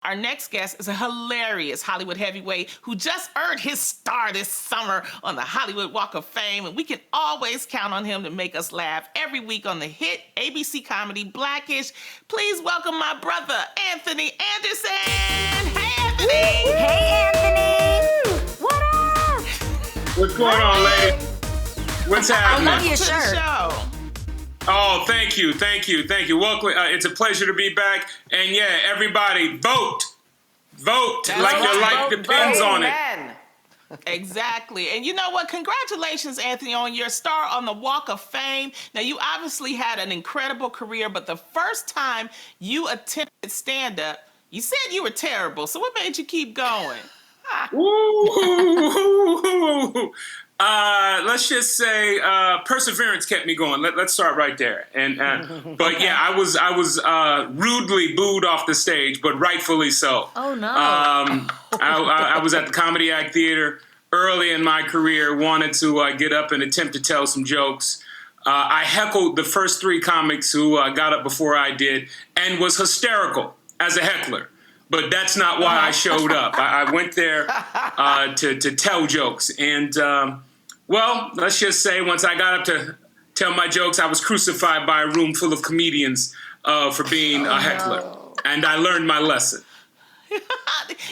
Our next guest is a hilarious Hollywood heavyweight who just earned his star this summer on the Hollywood Walk of Fame, and we can always count on him to make us laugh every week on the hit ABC comedy Blackish. Please welcome my brother, Anthony Anderson. Hey, Anthony! Hey, Anthony! What up? What's going on, lady? What's happening? I love your To the shirt. show. Oh, thank you. Welcome. It's a pleasure to be back. And yeah, everybody, vote. Vote That's like your right. life depends on it. Amen. Exactly. And you know what? Congratulations, Anthony, on your star on the Walk of Fame. Now, you obviously had an incredible career, but the first time you attempted stand-up, you said you were terrible. So what made you keep going? Ooh. Let's just say perseverance kept me going. Let's start right there. And but yeah, I was rudely booed off the stage, but rightfully so. Oh, no. I was at the Comedy Act Theater early in my career, wanted to get up and attempt to tell some jokes. I heckled the first three comics who got up before I did and was hysterical as a heckler. But that's not why I showed up. I went there to tell jokes. And, well, let's just say once I got up to tell my jokes, I was crucified by a room full of comedians for being a heckler. no. And I learned my lesson.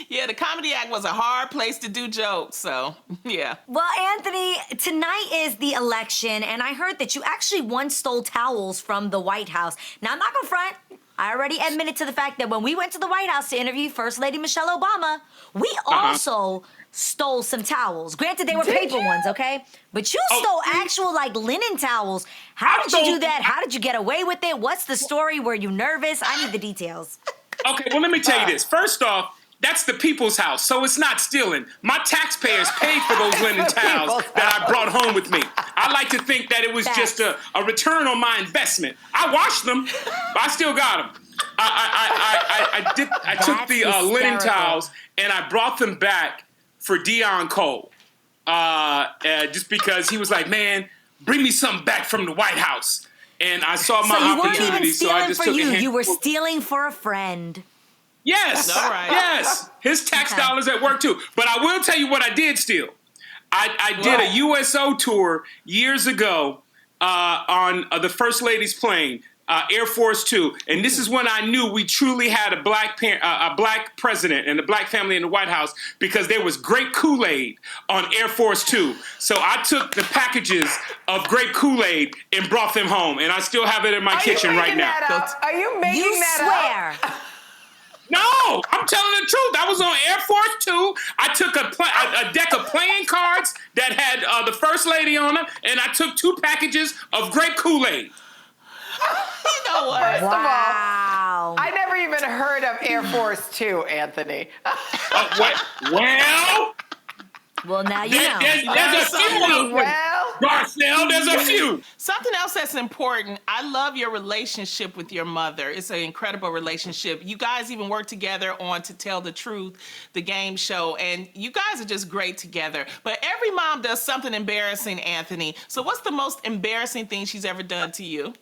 Yeah, the Comedy Act was a hard place to do jokes, so yeah. Well, Anthony, tonight is the election, and I heard that you actually once stole towels from the White House. Now, I'm not gonna front. I already admitted to the fact that when we went to the White House to interview First Lady Michelle Obama, we also stole some towels. Granted, they were paper ones, okay? But you stole actual, like, linen towels. How did you do that? How did you get away with it? What's the story? Were you nervous? I need the details. Okay, well, let me tell you this. First off, that's the people's house, so it's not stealing. My taxpayers paid for those linen towels that I brought home with me. I like to think that it was just a return on my investment. I washed them, but I still got them. I took the linen hysterical. towels and I brought them back for Dion Cole, just because he was like, "Man, bring me something back from the White House." And I saw my So you weren't opportunity, even so I stealing just for took a you. handful. You were stealing for a friend. Yes, All right. yes. His tax Okay. dollars at work too. But I will tell you what I did steal. I did a USO tour years ago on the First Lady's plane, Air Force Two, and this is when I knew we truly had a black president and a black family in the White House because there was grape Kool-Aid on Air Force Two. So I took the packages of grape Kool-Aid and brought them home, and I still have it in my kitchen right now. Are you making You that swear. No, I'm telling the truth. I was on Air Force Two. I took a deck of playing cards that had the First Lady on them, and I took 2 packages of grape Kool-Aid. You know what? First of all, Wow. I never even heard of Air Force Two, Anthony. Well, Well, now you know. there's a few of them. Well, Garcelle, there's a few. Something else that's important, I love your relationship with your mother. It's an incredible relationship. You guys even work together on To Tell the Truth, the game show, and you guys are just great together. But every mom does something embarrassing, Anthony. So what's the most embarrassing thing she's ever done to you?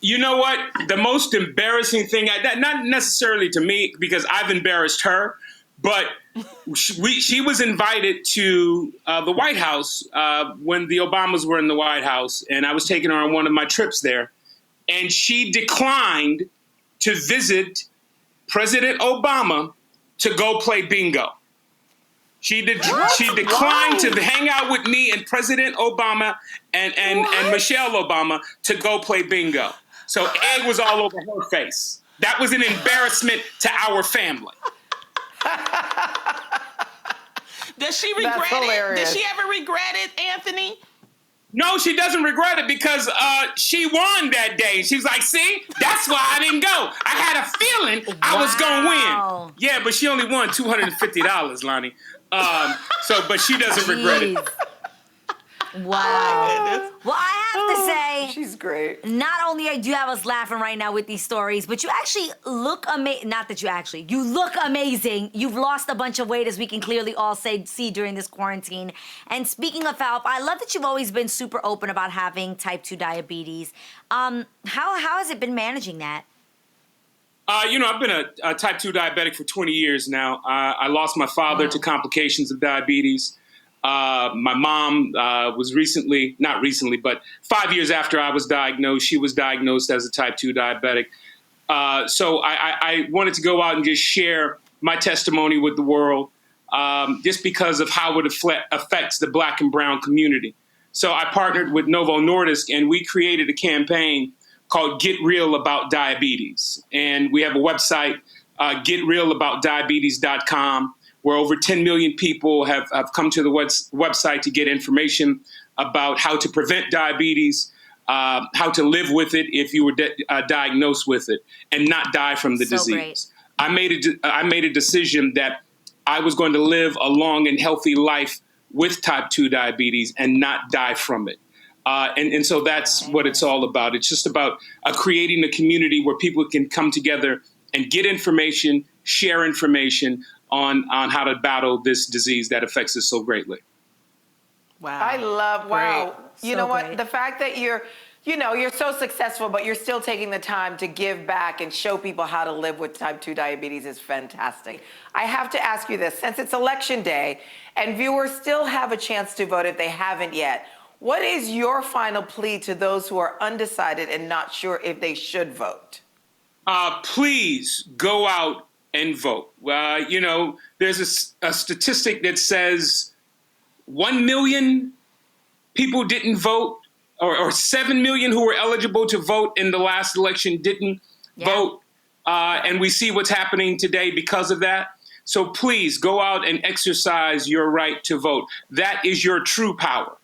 You know what? The most embarrassing thing, not necessarily to me, because I've embarrassed her, but she was invited to the White House when the Obamas were in the White House, and I was taking her on one of my trips there, and she declined to visit President Obama to go play bingo. She declined to hang out with me and President Obama and Michelle Obama to go play bingo. So egg was all over her face. That was an embarrassment to our family. Does she regret it? hilarious. Did she ever regret it, Anthony? No, she doesn't regret it because she won that day. She was like, see, that's why I didn't go. I had a feeling I was going Wow. to win. Yeah, but she only won $250, Lonnie. But she doesn't regret it. Jeez. Wow. Well, I have to say, she's great. not only do you have us laughing right now with these stories, but you actually look amazing. Not that you look amazing. You've lost a bunch of weight, as we can clearly all see during this quarantine. And speaking of health, I love that you've always been super open about having type 2 diabetes. How has it been managing that? I've been a type 2 diabetic for 20 years now. I lost my father to complications of diabetes. My mom was not recently, but 5 years after I was diagnosed, she was diagnosed as a type 2 diabetic. So I wanted to go out and just share my testimony with the world, just because of how it affects the Black and brown community. So I partnered with Novo Nordisk, and we created a campaign called Get Real About Diabetes. And we have a website, getrealaboutdiabetes.com, where over 10 million people have come to the website to get information about how to prevent diabetes, how to live with it if you were diagnosed with it, and not die from the disease. Great. I made a decision that I was going to live a long and healthy life with type 2 diabetes and not die from it. And so that's what it's all about. It's just about creating a community where people can come together and get information, share information on how to battle this disease that affects us so greatly. Wow. I love, wow. Great. You So know what? great. The fact that you're so successful, but you're still taking the time to give back and show people how to live with type 2 diabetes is fantastic. I have to ask you this, since it's election day and viewers still have a chance to vote if they haven't yet, what is your final plea to those who are undecided and not sure if they should vote? Please go out and vote. There's a statistic that says 1 million people didn't vote, or 7 million who were eligible to vote in the last election didn't vote. And we see what's happening today because of that. So please go out and exercise your right to vote. That is your true power.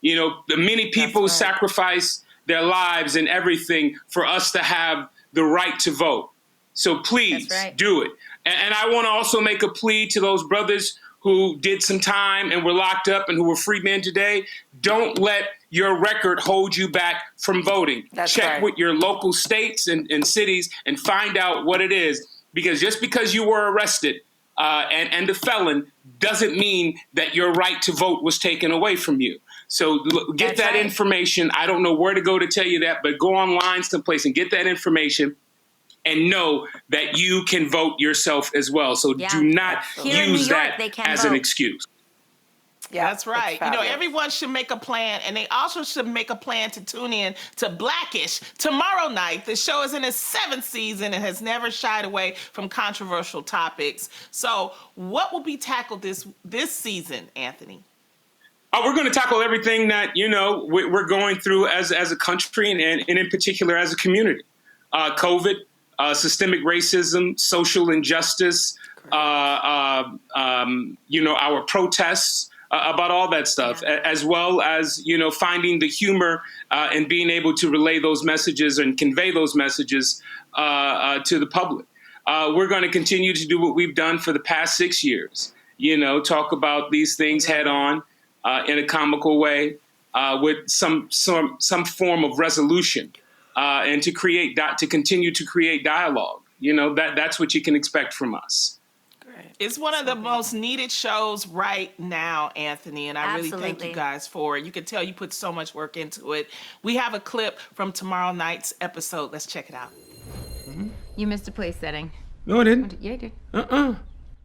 Many people sacrifice their lives and everything for us to have the right to vote. So please do it. And I want to also make a plea to those brothers who did some time and were locked up and who were free men today. Don't let your record hold you back from voting. Check with your local states and cities and find out what it is. Because just because you were arrested and a felon doesn't mean that your right to vote was taken away from you. So get that information. I don't know where to go to tell you that, but go online someplace and get that information and know that you can vote yourself as well. So do not use that as an excuse. Yeah, that's right. Everyone should make a plan, and they also should make a plan to tune in to Blackish tomorrow night. The show is in its 7th season and has never shied away from controversial topics. So what will be tackled this season, Anthony? We're going to tackle everything that, we're going through as a country and in particular as a community. COVID, systemic racism, social injustice, our protests, about all that stuff, as well as, finding the humor and being able to relay those messages and convey those messages to the public. We're going to continue to do what we've done for the past 6 years, talk about these things head on. In a comical way, with some form of resolution, and to continue to create dialogue. That's what you can expect from us. Great. It's one of the most needed shows right now, Anthony, and I really thank you guys for it. You can tell you put so much work into it. We have a clip from tomorrow night's episode. Let's check it out. You missed a place setting. No, I didn't. Yeah, you did.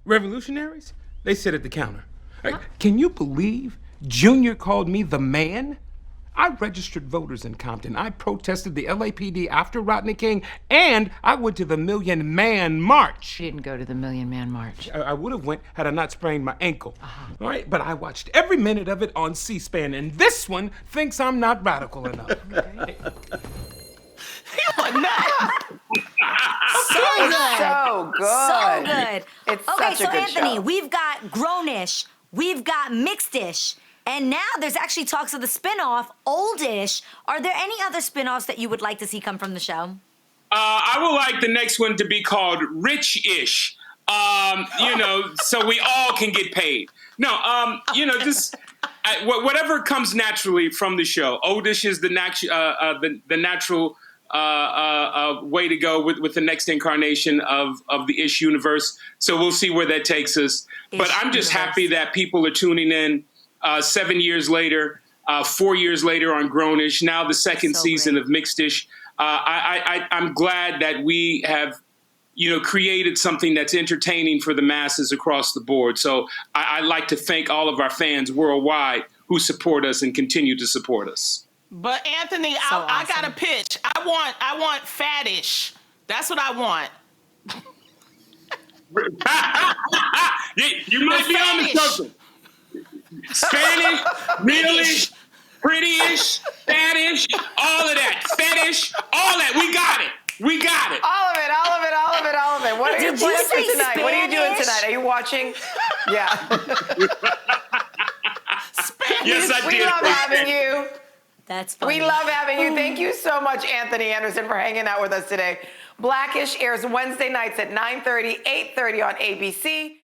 Revolutionaries? They sit at the counter. Huh? Can you believe Junior called me the man? I registered voters in Compton. I protested the LAPD after Rodney King, and I went to the Million Man March. You didn't go to the Million Man March. I would have went had I not sprained my ankle. All right, but I watched every minute of it on C-SPAN, and this one thinks I'm not radical enough. Okay. So good. So good. So good. It's okay, such so a good Anthony, show. we've got Grownish, we've got Mixedish, and now there's actually talks of the spinoff, Oldish. Are there any other spinoffs that you would like to see come from the show? I would like the next one to be called Rich-ish. So we all can get paid. No, just whatever comes naturally from the show. Oldish is the natural way to go with the next incarnation of the Ish universe. So we'll see where that takes us. But I'm just happy that people are tuning in 7 years later, 4 years later on Grownish, now the second season of Mixedish. I'm glad that we have created something that's entertaining for the masses across the board. So I'd like to thank all of our fans worldwide who support us and continue to support us. But Anthony, So I got a awesome. pitch. I want faddish. That's what I want. You might be on the Spanish. something. Spanish, realish, prettyish, faddish, all of that. Fetish, all that. We got it. We got it. All of it, all of it, all of it, all of it. What are your Did you plans for say tonight? What are you doing Spanish? tonight? Are you watching? Yeah. Yes, I We did. love having you. That's funny. We love having you. Thank you so much, Anthony Anderson, for hanging out with us today. Blackish airs Wednesday nights at 9:30, 8:30 on ABC.